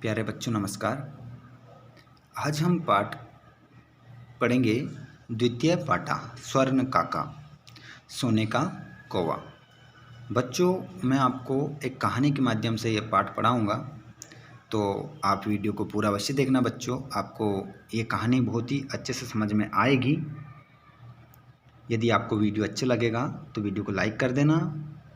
प्यारे बच्चों नमस्कार। आज हम पाठ पढ़ेंगे द्वितीय पाठा स्वर्ण काका सोने का कौवा। बच्चों मैं आपको एक कहानी के माध्यम से ये पाठ पढ़ाऊँगा, तो आप वीडियो को पूरा अवश्य देखना बच्चों। आपको ये कहानी बहुत ही अच्छे से समझ में आएगी। यदि आपको वीडियो अच्छा लगेगा तो वीडियो को लाइक कर देना,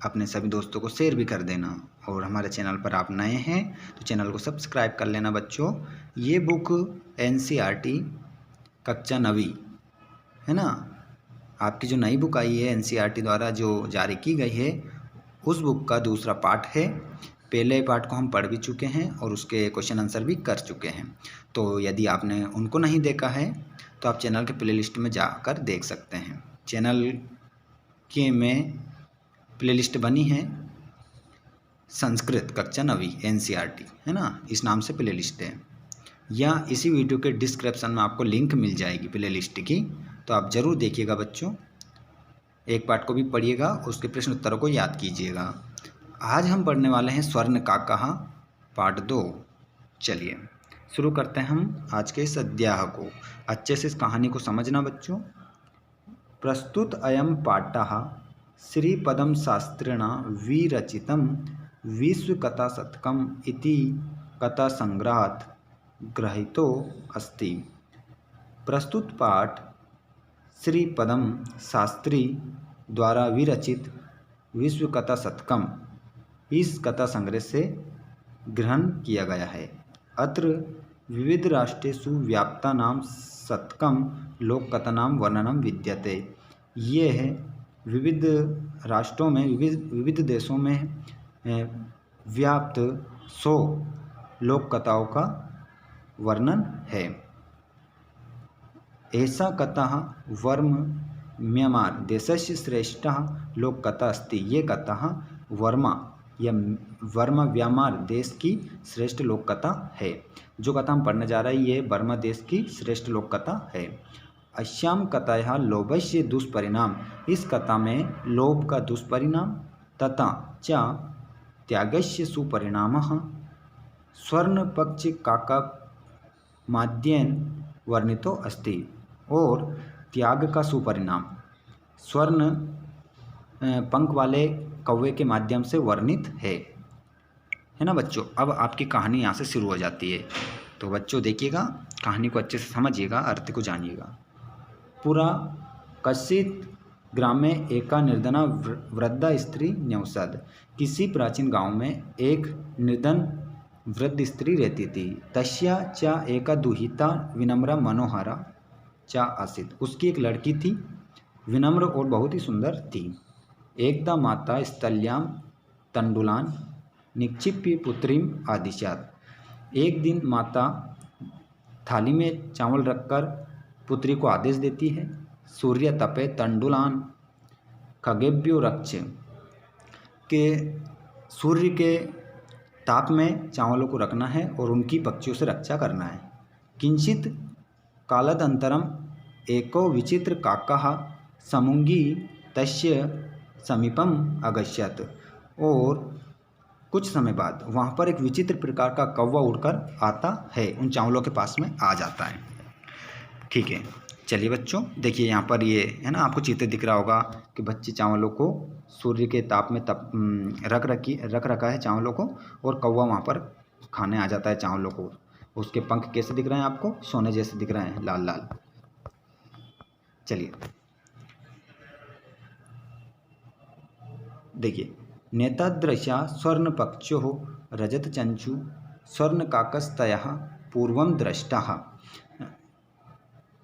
अपने सभी दोस्तों को शेयर भी कर देना, और हमारे चैनल पर आप नए हैं तो चैनल को सब्सक्राइब कर लेना बच्चों। ये बुक एनसीईआरटी कक्षा 9वीं है ना, आपकी जो नई बुक आई है एनसीईआरटी द्वारा जो जारी की गई है, उस बुक का दूसरा पार्ट है। पहले पार्ट को हम पढ़ भी चुके हैं और उसके क्वेश्चन आंसर भी कर चुके हैं। तो यदि आपने उनको नहीं देखा है तो आप चैनल के प्लेलिस्ट में जाकर देख सकते हैं। चैनल के में प्लेलिस्ट बनी है संस्कृत कक्षा 9वीं एनसीईआरटी है ना, इस नाम से प्लेलिस्ट है, या इसी वीडियो के डिस्क्रिप्शन में आपको लिंक मिल जाएगी प्लेलिस्ट की, तो आप ज़रूर देखिएगा बच्चों। एक पार्ट को भी पढ़िएगा, उसके प्रश्न उत्तरों को याद कीजिएगा। आज हम पढ़ने वाले हैं स्वर्ण काका पार्ट 2। चलिए शुरू करते हैं हम आज के इस अध्याय को। अच्छे से इस कहानी को समझना बच्चों। प्रस्तुत अयम पाठः श्रीपदम शास्त्रिणा विरचितं विश्वकथाशतकम् इति कथासंग्रहात् गृहीतो अस्ति। प्रस्तुत पाठ श्रीपदम शास्त्री द्वारा विरचित विश्वकथाशतकम् इस कथा संग्रह से ग्रहण किया गया है। अत्र विविध राष्ट्रेषु व्याप्तानां शतकं लोककथानां वर्णनं विद्यते। ये है विविध राष्ट्रों में विविध देशों में व्याप्त 100 लोक कथाओं का वर्णन है। ऐसा कथा वर्म म्यांमार देशस्य श्रेष्ठः लोककथा अस्ति। ये कथा वर्मा म्यांमार देश की श्रेष्ठ लोक कथा है। जो कथा हम पढ़ने जा रहे हैं ये बर्मा देश की श्रेष्ठ लोक कथा है। अस्याम कथायाः लोभस्य दुष्परिणाम। इस कथा में लोभ का दुष्परिणाम तथा च त्यागस्य सुपरिणामः स्वर्ण पक्ष काका माध्येन वर्णितो अस्ति। और त्याग का सुपरिणाम स्वर्ण पंख वाले कौवे के माध्यम से वर्णित है ना बच्चों। अब आपकी कहानी यहाँ से शुरू हो जाती है, तो बच्चों देखिएगा, कहानी को अच्छे से समझिएगा, अर्थ को जानिएगा। पुरा कश्चित ग्राम में एका निर्धना वृद्धा स्त्री न्यौसद। किसी प्राचीन गांव में एक निर्धन वृद्ध स्त्री रहती थी। तस्या च एका दुहिता विनम्र मनोहरा च आसीत्। उसकी एक लड़की थी, विनम्र और बहुत ही सुंदर थी। एकदा माता स्थल्यां तंडुलान निक्षिप्य पुत्रीम आदिशात। एक दिन माता थाली में चावल रखकर पुत्री को आदेश देती है। सूर्य तपे तंडुलान खगेभ्यो रक्ष। के सूर्य के ताप में चावलों को रखना है और उनकी पक्षियों से रक्षा करना है। किंचित कालादंतरम एको विचित्र काकः समुंगी तस्य समीपम अगच्छत्। और कुछ समय बाद वहाँ पर एक विचित्र प्रकार का कौवा उड़कर आता है, उन चावलों के पास में आ जाता है। ठीक है, चलिए बच्चों देखिए यहाँ पर ये है ना, आपको चित्र दिख रहा होगा कि बच्चे चावलों को सूर्य के ताप में रख रखा है चावलों को, और कौवा वहाँ पर खाने आ जाता है चावलों को। उसके पंख कैसे दिख रहे हैं आपको? सोने जैसे दिख रहे हैं, लाल लाल। चलिए देखिए, नेतादृशा स्वर्ण पक्षो रजत चंचु स्वर्ण काकस्तयः पूर्वम दृष्टः।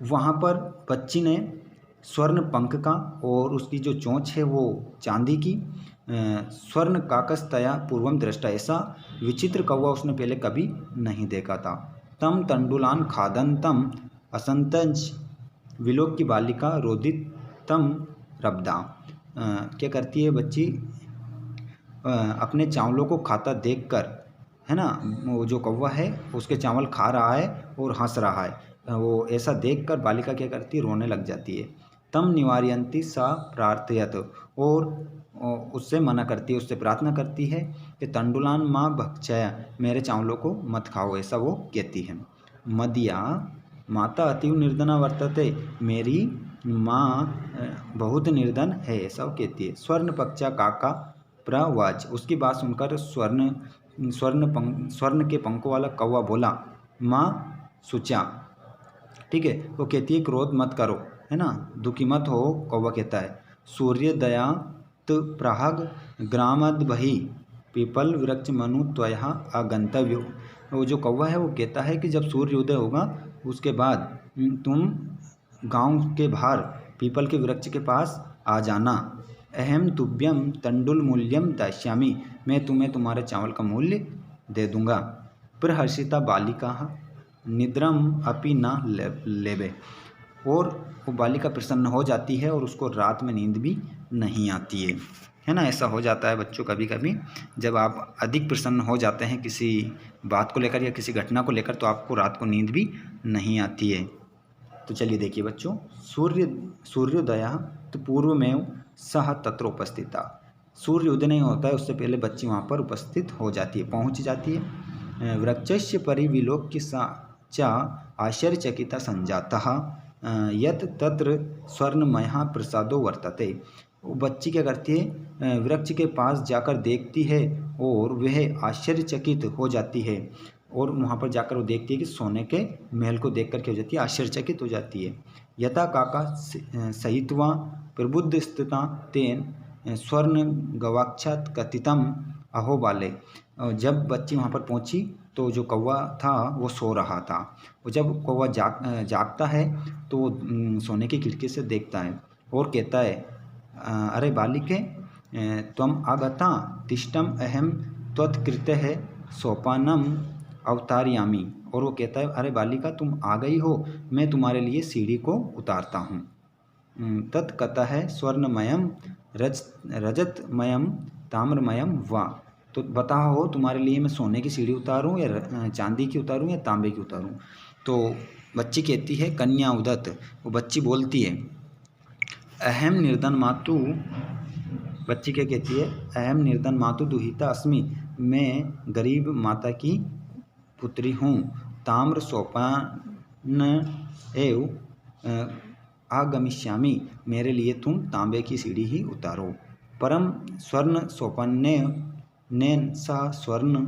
वहाँ पर बच्ची ने स्वर्ण पंख का और उसकी जो चोंच है वो चांदी की, स्वर्ण काकस्तया पूर्वम दृष्टा, ऐसा विचित्र कौवा उसने पहले कभी नहीं देखा था। तम तंडुलान खादंतम असंतंच विलोक की बालिका रोदितम रब्दा। क्या करती है बच्ची? अपने चावलों को खाता देखकर, है ना, वो जो कौवा है उसके चावल खा रहा है और हंस रहा है, वो ऐसा देखकर बालिका क्या करती है? रोने लग जाती है। तम निवारयंती सा प्रार्थयत। और उससे मना करती है, उससे प्रार्थना करती है कि तंडुलान माँ भक्षया, मेरे चावलों को मत खाओ, ऐसा वो कहती है। मदिया माता अतीव निर्धना वर्तते, मेरी माँ बहुत निर्धन है, ऐसा वो कहती है। स्वर्ण पक्षा काका प्रवाच, उसकी बात सुनकर स्वर्ण के पंखों वाला कौवा बोला, माँ सुचा, ठीक है। वो कहती है क्रोध मत करो, है ना, दुखी मत हो, कौवा कहता है। सूर्य दयात प्राग ग्रामद बही, पीपल वृक्ष मनु त्वया अगंतव्यो। वो जो कौवा है वो कहता है कि जब सूर्य उदय होगा उसके बाद तुम गांव के बाहर पीपल के वृक्ष के पास आ जाना। अहम तुभ्यम तंडुल मूल्यम दास्यामी, मैं तुम्हें तुम्हारे चावल का मूल्य दे दूंगा। प्रहर्षिता बालिका निद्रम अपि न लेबे, और वो बालिका प्रसन्न हो जाती है और उसको रात में नींद भी नहीं आती है ना। ऐसा हो जाता है बच्चों कभी कभी, जब आप अधिक प्रसन्न हो जाते हैं किसी बात को लेकर या किसी घटना को लेकर, तो आपको रात को नींद भी नहीं आती है। तो चलिए देखिए बच्चों, सूर्योदय तो पूर्व में सह तत्र उपस्थिता, सूर्य उदय नहीं होता है उससे पहले बच्ची वहाँ पर उपस्थित हो जाती है, पहुँच जाती है। वृक्षस्य परिविलोक्य सा चा आश्चर्यचकिता संजातः यत तत्र स्वर्णमय प्रसादो वर्तते। वो बच्ची क्या करती है, वृक्ष के पास जाकर देखती है और वह आश्चर्यचकित हो जाती है, और वहाँ पर जाकर वो देखती है कि सोने के महल को देख कर क्या हो जाती है, आश्चर्यचकित हो जाती है। यथा काका सहित्वा प्रबुद्ध स्थिता तेन स्वर्ण गवाक्षात कथितम अहो बाले। जब बच्ची वहाँ पर पहुँची तो जो कौवा था वो सो रहा था, और जब कौवा जागता है तो वो सोने की खिड़की से देखता है और कहता है, अरे बालिके त्वम आगता तिष्ठम अहम त्वत्कृते है सोपानम अवतारयामी। और वो कहता है, अरे बालिका तुम आ गई हो, मैं तुम्हारे लिए सीढ़ी को उतारता हूँ। तत्कतः है स्वर्णमयम रजतमयम ताम्रमयम वा, तो बताओ तुम्हारे लिए मैं सोने की सीढ़ी उतारूं या चांदी की उतारूं या तांबे की उतारूं। तो बच्ची कहती है कन्या उदत, वो बच्ची बोलती है अहम निर्धन मातु, बच्ची क्या कहती है, अहम निर्धन मातु दुहिता अस्मि, मैं गरीब माता की पुत्री हूँ। ताम्र सोपान एव आगमिष्यामि, मेरे लिए तुम तांबे की सीढ़ी ही उतारो। परम स्वर्ण सोपान्य नैन सा स्वर्ण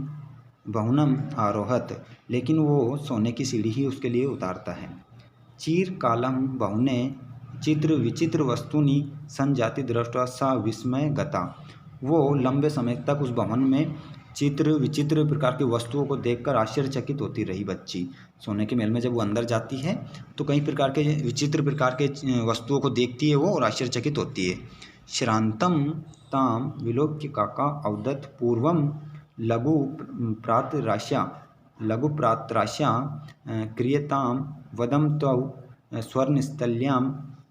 बहुनम आरोहत, लेकिन वो सोने की सीढ़ी ही उसके लिए उतारता है। चीर कालम बहुने चित्र विचित्र वस्तुनि संजाति दृष्टा सा विस्मय गता, वो लंबे समय तक उस भवन में चित्र विचित्र प्रकार की वस्तुओं को देखकर आश्चर्यचकित होती रही बच्ची। सोने के महल में जब वो अंदर जाती है तो कई प्रकार के विचित्र प्रकार के वस्तुओं को देखती है वो और आश्चर्यचकित होती है। श्रांतम ताम विलोक्य काका अवदत् पूर्वम लघु प्रातराश्या क्रियताम वदम त्वं स्वर्णस्थल्यां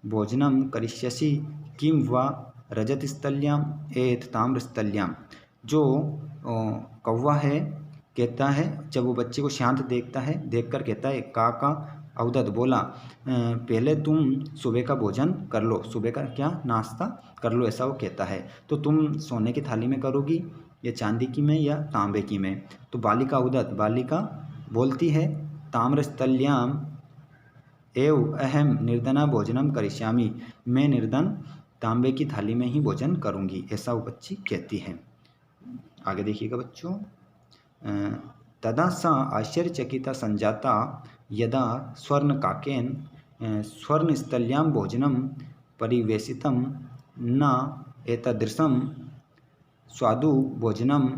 भोजनम करिष्यसि किं वा रजतस्थल्याम एत ताम्रस्थल्यां। जो कौवा है कहता है, जब वो बच्चे को शांत देखता है, देखकर कहता है, काका अवदत बोला, पहले तुम सुबह का भोजन कर लो, सुबह का क्या नाश्ता कर लो, ऐसा वो कहता है। तो तुम सोने की थाली में करोगी या चांदी की में या तांबे की में। तो बालिका उदत, बालिका बोलती है, ताम्रस्थल्याम एव अहम निर्धना भोजनम करिष्यामि, मैं निर्धन तांबे की थाली में ही भोजन करूंगी, ऐसा वो बच्ची कहती है। आगे देखिएगा बच्चों, तदा सा आश्चर्यचकिता संजाता यदा स्वर्ण काकेन स्वर्णस्थल्यां भोजनम परिवेशितम न एतादृशम स्वादु भोजनम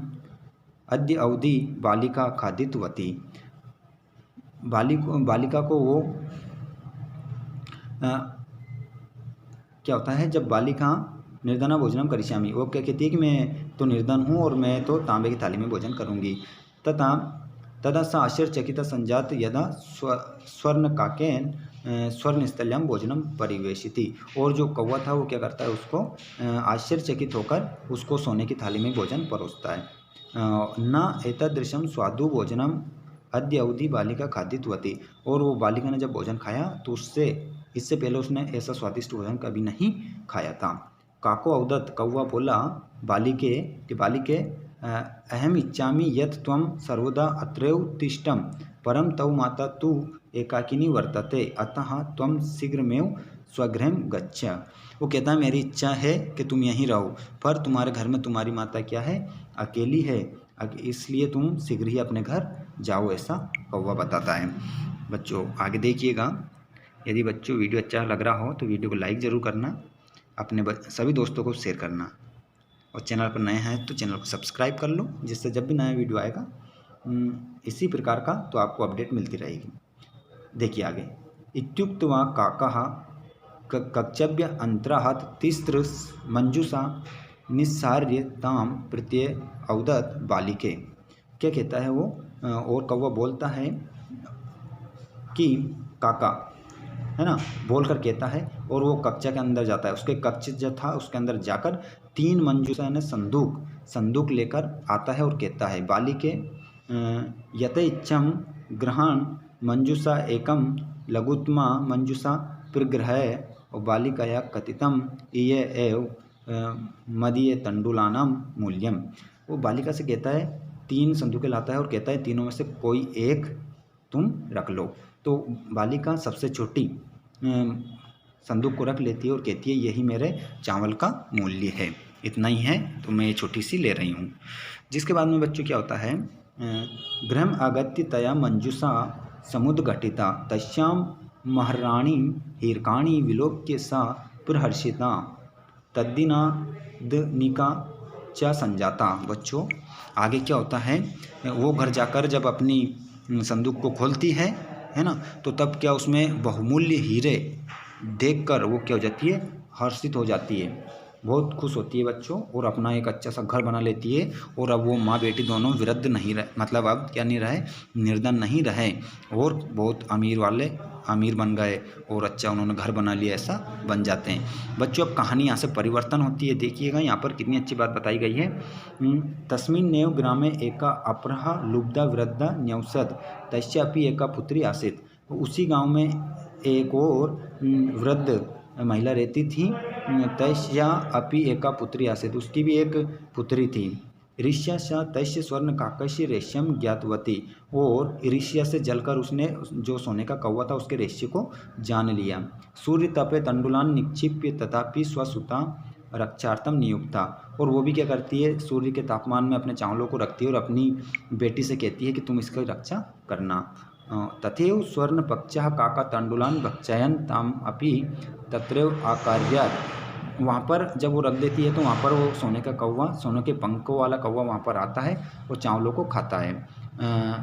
अद्य अवधि बालिका खादितवती। बालिका को वो क्या होता है, जब बालिका निर्धना भोजनम करिष्यामि, वो क्या कहती है कि मैं तो निर्धन हूँ और मैं तो तांबे की थाली में भोजन करूँगी। तदा सा आश्चर्यचकिता संजात यदा स्वर्ण काकेन स्वर्णस्थल्यां भोजनम परिवेशिति, और जो कौवा था वो क्या करता है, उसको आश्चर्यचकित होकर उसको सोने की थाली में भोजन परोसता है। न एतादृशम स्वादु भोजनम अद्य अवधि बालिका खादितवती, और वो बालिका ने जब भोजन खाया तो इससे पहले उसने ऐसा स्वादिष्ट भोजन कभी नहीं खाया था। काको अवदत्, कौवा बोला बालिके अहम इच्छामि यत् त्वं सर्वदा अत्रैव तिष्ठं, परं तव माता तु एकाकिनी वर्तते, अतः त्वं शीघ्रमेव स्वगृहं गच्छ। वो कहता है मेरी इच्छा है कि तुम यहीं रहो, पर तुम्हारे घर में तुम्हारी माता क्या है, अकेली है, इसलिए तुम शीघ्र ही अपने घर जाओ, ऐसा कौवा बताता है। बच्चों आगे देखिएगा। यदि बच्चों वीडियो अच्छा लग रहा हो तो वीडियो को लाइक ज़रूर करना, अपने सभी दोस्तों को शेयर करना, और चैनल पर नए हैं तो चैनल को सब्सक्राइब कर लो, जिससे जब भी नया वीडियो आएगा इसी प्रकार का तो आपको अपडेट मिलती रहेगी। देखिए आगे। इत्युक्त्वा काकः कक्षव्य अंतरात् तिस्र मंजूषा निस्सार्य ताम प्रत्यय अवदत् बालिके। क्या कहता है वो, और कौवा बोलता है कि काका है ना, बोलकर कहता है, और वो कक्षा के अंदर जाता है। उसके कक्ष जो था उसके अंदर जाकर 3 मंजूषा ने संदूक लेकर आता है और कहता है बालिके यत इच्छम ग्रहण मंजूषा एकम लघुत्मा मंजूषा प्रगृहय, और बालिकाया कथितम ये एव मदीय तंडुलानाम मूल्यम। वो बालिका से कहता है, 3 संदूकें लाता है और कहता है तीनों में से कोई एक तुम रख लो। तो बालिका सबसे छोटी संदूक को रख लेती है और कहती है यही मेरे चावल का मूल्य है, इतना ही है तो मैं ये छोटी सी ले रही हूँ। जिसके बाद में बच्चों क्या होता है, गृहम आगत्य तया मंजूषा समुद्घटिता तस्याम महाराणी हीरकाणी विलोक्य सा प्रहर्षिता तद्दिनादनिका च संजाता। बच्चों आगे क्या होता है, वो घर जाकर जब अपनी संदूक को खोलती है ना, तो तब क्या उसमें बहुमूल्य हीरे देखकर वो क्या हो जाती है, हर्षित हो जाती है, बहुत खुश होती है बच्चों, और अपना एक अच्छा सा घर बना लेती है। और अब वो माँ बेटी दोनों वृद्ध नहीं रहे, मतलब अब क्या नहीं रहे, निर्धन नहीं रहे, और बहुत अमीर बन गए, और अच्छा उन्होंने घर बना लिया, ऐसा बन जाते हैं। बच्चों अब कहानी यहाँ से परिवर्तन होती है। देखिएगा यहाँ पर कितनी अच्छी बात बताई गई है। तस्मिन् नेव ग्रामे एका अपरहा लुब्धा वृद्धा न्यवसत तस्यापि एका पुत्री आसीत। उसी गांव में एक और वृद्ध महिला रहती थी, तस्या अपि एका पुत्री आसीत, उसकी भी एक पुत्री थी। ईर्ष्या सा तस्य स्वर्ण काकस्य रेश्यम ज्ञातवती, और ईर्ष्या से जलकर उसने जो सोने का कौवा था उसके रेश्य को जान लिया। सूर्य तपे तंडुलान निक्षिप्य तथापि स्वसुता रक्षार्थम नियुक्ता, और वो भी क्या करती है, सूर्य के तापमान में अपने चावलों को रखती है और अपनी बेटी से कहती है कि तुम इसकी रक्षा करना। तथैव स्वर्ण पक्षः काका तंडुलान भक्षयन् ताम अपि तत्रैव आकार्यात्। वहाँ पर जब वो रख देती है तो वहाँ पर वो सोने का कौवा, सोने के पंखों वाला कौवा वहाँ पर आता है और चावलों को खाता है।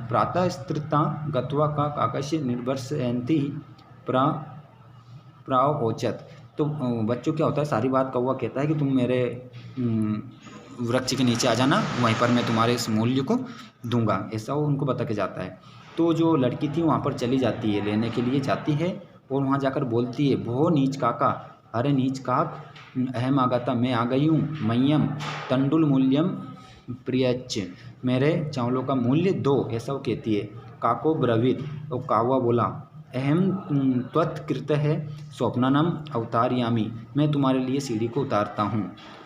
प्रातः स्त्रीता गत्वा का काकस्य निर्वर्षयन्ति प्रावोचत। तो बच्चों क्या होता है, सारी बात कौवा कहता है कि तुम मेरे वृक्ष के नीचे आ जाना, वहीं पर मैं तुम्हारे इस मूल्य को दूंगा, ऐसा वो उनको बता के जाता है। तो जो लड़की थी वहाँ पर चली जाती है, लेने के लिए जाती है, और वहाँ जाकर बोलती है भो नीच काका, अरे नीच काक, अहम आगता, मैं आ गई हूँ, मह्यम तंडुल मूल्यम प्रियच्च, मेरे चावलों का मूल्य दो, ऐसा वो कहती है। काको ब्रवीत, और कावा बोला अहम त्वत्कृत है स्वप्ननम अवतारयामी, मैं तुम्हारे लिए सीढ़ी को उतारता हूँ।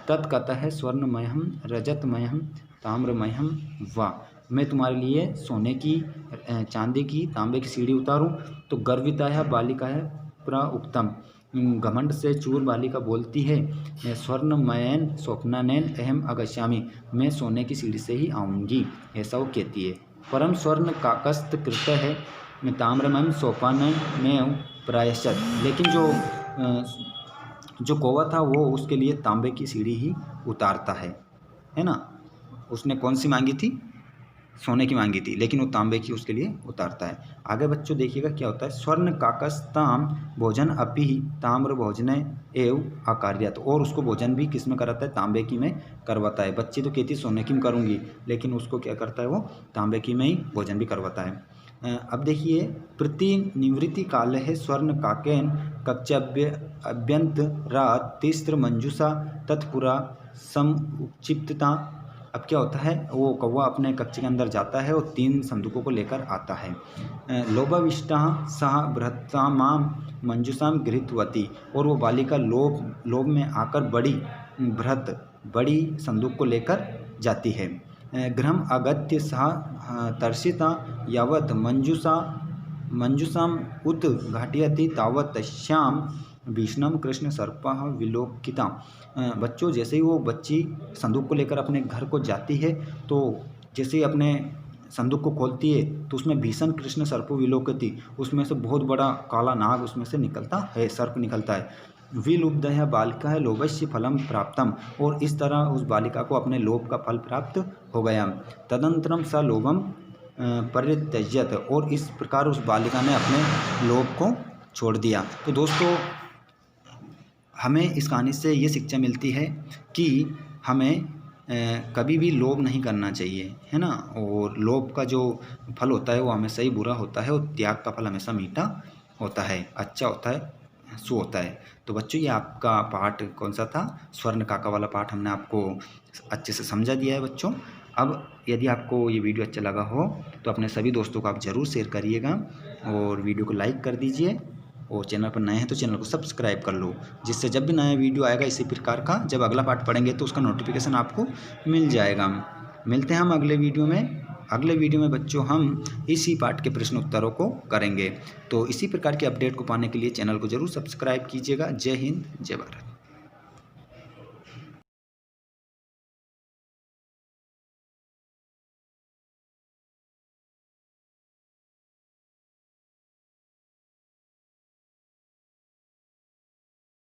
तत्कतः स्वर्णमयम रजतमयम ताम्रमयम वा, मैं तुम्हारे लिए सोने की, चांदी की, तांबे की सीढ़ी उतारूं। तो गर्विताया बालिकाया प्रउक्तम, घमंड से चूर बालिका बोलती है स्वर्णमयन स्वप्ननैन अहम अगस्यामी, मैं सोने की सीढ़ी से ही आऊँगी, ऐसा वो कहती है। परम स्वर्ण काकस्त कृत है ताम्रमयम सोपानन में प्रायश्चत, लेकिन जो कौवा था वो उसके लिए तांबे की सीढ़ी ही उतारता है ना। उसने कौन सी मांगी थी, सोने की मांगी थी, लेकिन वो तांबे की उसके लिए उतारता है। आगे बच्चों देखिएगा क्या होता है, स्वर्ण काकस्ताम भोजन अपि ताम्र भोजन एव आकार्यत, और उसको भोजन भी किस में कराता है, तांबे की में करवाता है। बच्ची तो कहती सोने की में करूँगी, लेकिन उसको क्या करता है, वो तांबे की में ही भोजन भी करवाता है। अब देखिए, प्रतिनिवृत्ति काल है स्वर्ण काकेन कक्षाभ्य अभ्यंतरात् तिस्र मंजूषा तत्पुरा समुक्षिप्तता। अब क्या होता है, वो कौवा अपने कक्ष के अंदर जाता है और 3 संदूकों को लेकर आता है। लोभाविष्टा सह बृहत्तामां मंजूषां गृहीतवती, और वो बालिका लोभ में आकर बड़ी भृत बड़ी संदूक को लेकर जाती है। गृहम अगत्य सा तर्षिता यावत मंजूषाम उत घाटयति तावत तस्याम भीषणम कृष्ण सर्पः विलोकिता। बच्चों, जैसे ही वो बच्ची संदूक को लेकर अपने घर को जाती है तो जैसे ही अपने संदूक को खोलती है तो उसमें भीषण कृष्ण सर्प विलोकती, उसमें से बहुत बड़ा काला नाग उसमें से निकलता है, सर्प निकलता है। विलुब्धया बालिका है लोभस्य फलम प्राप्तम, और इस तरह उस बालिका को अपने लोभ का फल प्राप्त हो गया। तदनंतरम स लोभम परित्यज्यत, और इस प्रकार उस बालिका ने अपने लोभ को छोड़ दिया। तो दोस्तों, हमें इस कहानी से ये शिक्षा मिलती है कि हमें कभी भी लोभ नहीं करना चाहिए, है ना। और लोभ का जो फल होता है वो हमेशा ही बुरा होता है, और त्याग का फल हमेशा मीठा होता है, अच्छा होता है, सु होता है। तो बच्चों, ये आपका पाठ कौन सा था? स्वर्ण काका वाला पाठ हमने आपको अच्छे से समझा दिया है बच्चों। अब यदि आपको ये वीडियो अच्छा लगा हो तो अपने सभी दोस्तों को आप ज़रूर शेयर करिएगा, और वीडियो को लाइक कर दीजिए, और चैनल पर नए हैं तो चैनल को सब्सक्राइब कर लो, जिससे जब भी नया वीडियो आएगा इसी प्रकार का, जब अगला पार्ट पढ़ेंगे तो उसका नोटिफिकेशन आपको मिल जाएगा। मिलते हैं हम अगले वीडियो में। अगले वीडियो में बच्चों हम इसी पार्ट के प्रश्न उत्तरों को करेंगे। तो इसी प्रकार के अपडेट को पाने के लिए चैनल को ज़रूर सब्सक्राइब कीजिएगा। जय हिंद, जय भारत।